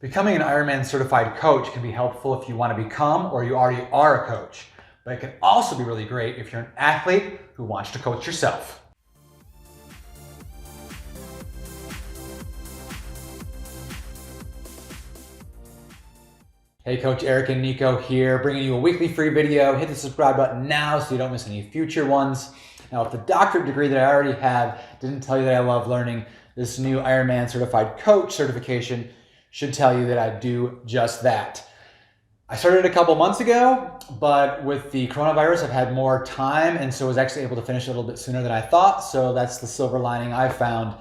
Becoming an Ironman certified coach can be helpful if you want to become or you already are a coach, but it can also be really great if you're an athlete who wants to coach yourself. Hey, Coach Eric and Nico here, bringing you a weekly free video. Hit the subscribe button now so you don't miss any future ones. Now, if the doctorate degree that I already have didn't tell you that I love learning, this new Ironman Certified Coach certification should tell you that I do just that. I started a couple months ago, but with the coronavirus, I've had more time, and so was actually able to finish a little bit sooner than I thought. So that's the silver lining I've found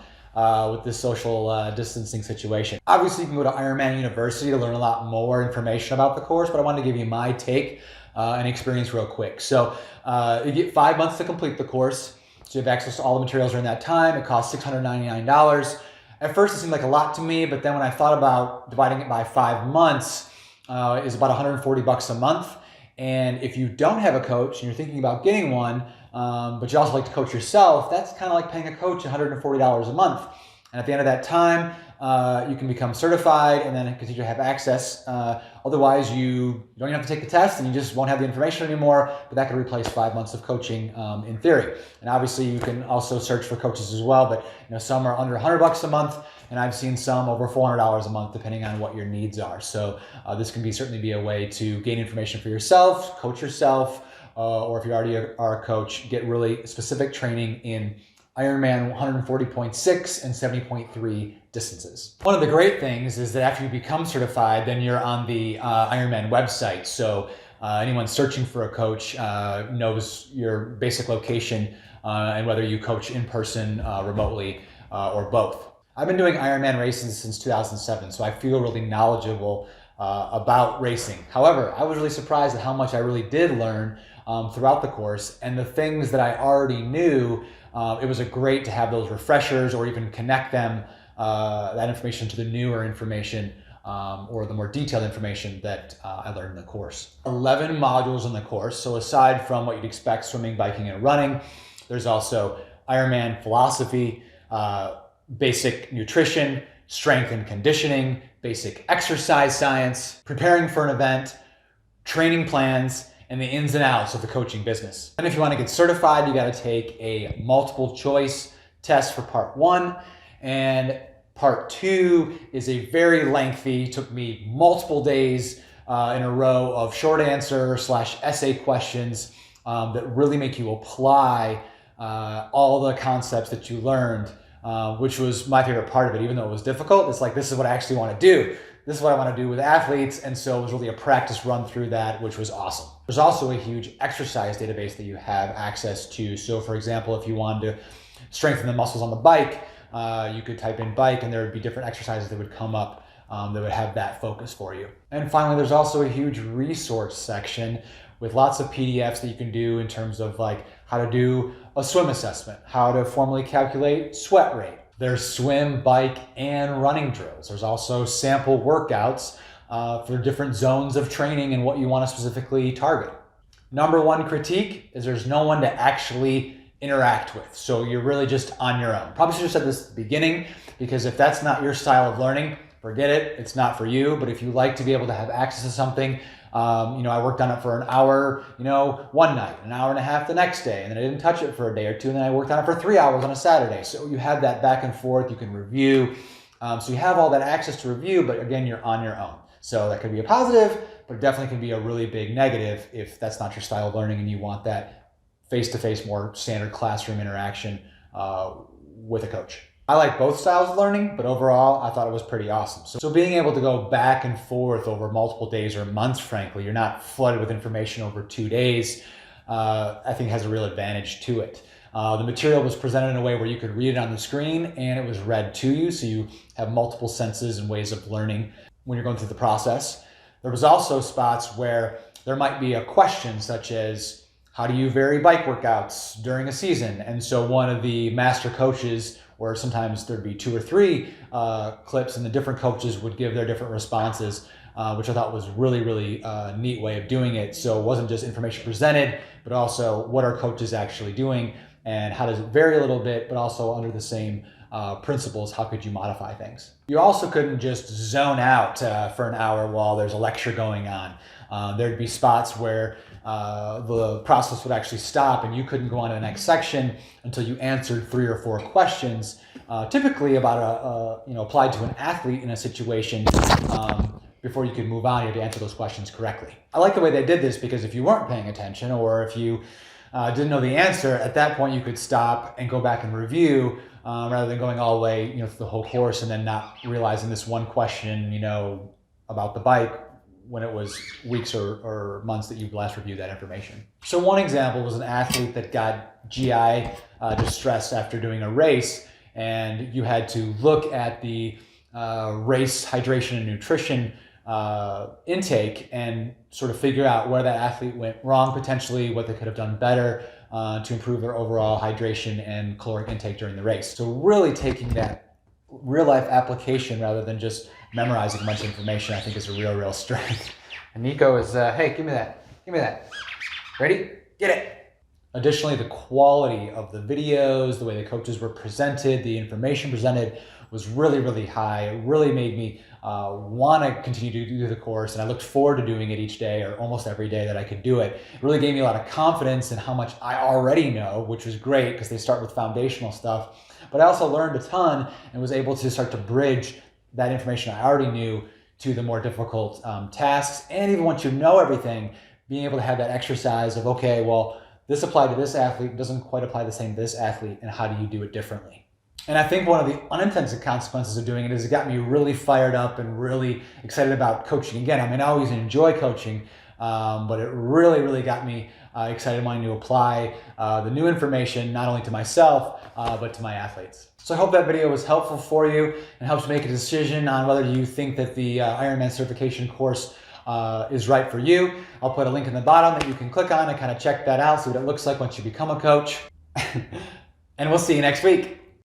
with this social distancing situation. Obviously, you can go to IRONMAN University to learn a lot more information about the course, but I wanted to give you my take and experience real quick. So you get 5 months to complete the course. So you have access to all the materials during that time. It costs $699. At first, it seemed like a lot to me, but then when I thought about dividing it by 5 months, it's about $140 a month. And if you don't have a coach and you're thinking about getting one, but you also like to coach yourself, that's kind of like paying a coach $140 a month. And at the end of that time, you can become certified and then continue to have access. Otherwise, you don't even have to take the test and you just won't have the information anymore, but that could replace 5 months of coaching in theory. And obviously, you can also search for coaches as well, but some are under $100 a month, and I've seen some over $400 a month, depending on what your needs are. So this can certainly be a way to gain information for yourself, coach yourself, or if you already are a coach, get really specific training in Ironman 140.6 and 70.3 distances. One of the great things is that after you become certified, then you're on the Ironman website. So anyone searching for a coach knows your basic location and whether you coach in person, remotely, or both. I've been doing Ironman races since 2007, so I feel really knowledgeable about racing. However, I was really surprised at how much I really did learn throughout the course, and the things that I already knew, it was great to have those refreshers or even connect them, that information to the newer information or the more detailed information that I learned in the course. 11 modules in the course, so aside from what you'd expect, swimming, biking, and running, there's also Ironman philosophy, basic nutrition, strength and conditioning, basic exercise science, preparing for an event, training plans, and the ins and outs of the coaching business. And if you want to get certified, you got to take a multiple choice test for part 1. And part 2 is a very lengthy, took me multiple days in a row of short answer / essay questions that really make you apply all the concepts that you learned, which was my favorite part of it. Even though it was difficult, it's like, this is what I actually want to do. This is what I want to do with athletes. And so it was really a practice run through that, which was awesome. There's also a huge exercise database that you have access to. So for example, if you wanted to strengthen the muscles on the bike, you could type in bike and there would be different exercises that would come up that would have that focus for you. And finally, there's also a huge resource section with lots of PDFs that you can do in terms of like how to do a swim assessment, how to formally calculate sweat rate. There's swim, bike, and running drills. There's also sample workouts for different zones of training and what you want to specifically target. Number one critique is there's no one to actually interact with. So you're really just on your own. Probably should have said this at the beginning, because if that's not your style of learning, forget it. It's not for you. But if you like to be able to have access to something, I worked on it for an hour, one night, an hour and a half the next day, and then I didn't touch it for a day or two, and then I worked on it for 3 hours on a Saturday. So you have that back and forth, you can review. So you have all that access to review, but again, you're on your own. So that could be a positive, but it definitely can be a really big negative if that's not your style of learning and you want that face-to-face, more standard classroom interaction with a coach. I like both styles of learning, but overall, I thought it was pretty awesome. So being able to go back and forth over multiple days or months, frankly, you're not flooded with information over 2 days, I think has a real advantage to it. The material was presented in a way where you could read it on the screen and it was read to you, so you have multiple senses and ways of learning when you're going through the process. There was also spots where there might be a question such as, how do you vary bike workouts during a season? And so one of the master coaches, or sometimes there'd be 2 or 3 clips, and the different coaches would give their different responses, which I thought was really neat way of doing it. So it wasn't just information presented, but also what are coaches actually doing and how does it vary a little bit, but also under the same principles, how could you modify things? You also couldn't just zone out for an hour while there's a lecture going on. There'd be spots where the process would actually stop and you couldn't go on to the next section until you answered 3 or 4 questions, typically about applied to an athlete in a situation. Before you could move on, you had to answer those questions correctly. I like the way they did this because if you weren't paying attention or if you didn't know the answer, at that point you could stop and go back and review rather than going all the way through the whole course and then not realizing this one question about the bike when it was weeks or months that you last reviewed that information. So one example was an athlete that got GI distress after doing a race, and you had to look at the race hydration and nutrition intake and sort of figure out where that athlete went wrong potentially, what they could have done better to improve their overall hydration and caloric intake during the race. So really taking that real life application rather than just memorizing a bunch of information, I think is a real strength. And Nico is, hey, give me that. Ready? Get it. Additionally, the quality of the videos, the way the coaches were presented, the information presented was really high. It really made me want to continue to do the course, and I looked forward to doing it each day or almost every day that I could do it. It really gave me a lot of confidence in how much I already know, which was great because they start with foundational stuff. But I also learned a ton and was able to start to bridge that information I already knew to the more difficult tasks. And even once you know everything, being able to have that exercise of, okay, well, this applied to this athlete, doesn't quite apply the same to this athlete, and how do you do it differently? And I think one of the unintended consequences of doing it is it got me really fired up and really excited about coaching. Again, I always enjoy coaching, but it really got me excited wanting to apply the new information not only to myself, but to my athletes. So I hope that video was helpful for you and helps make a decision on whether you think that the Ironman certification course is right for you. I'll put a link in the bottom that you can click on and kind of check that out, see what it looks like once you become a coach. And we'll see you next week.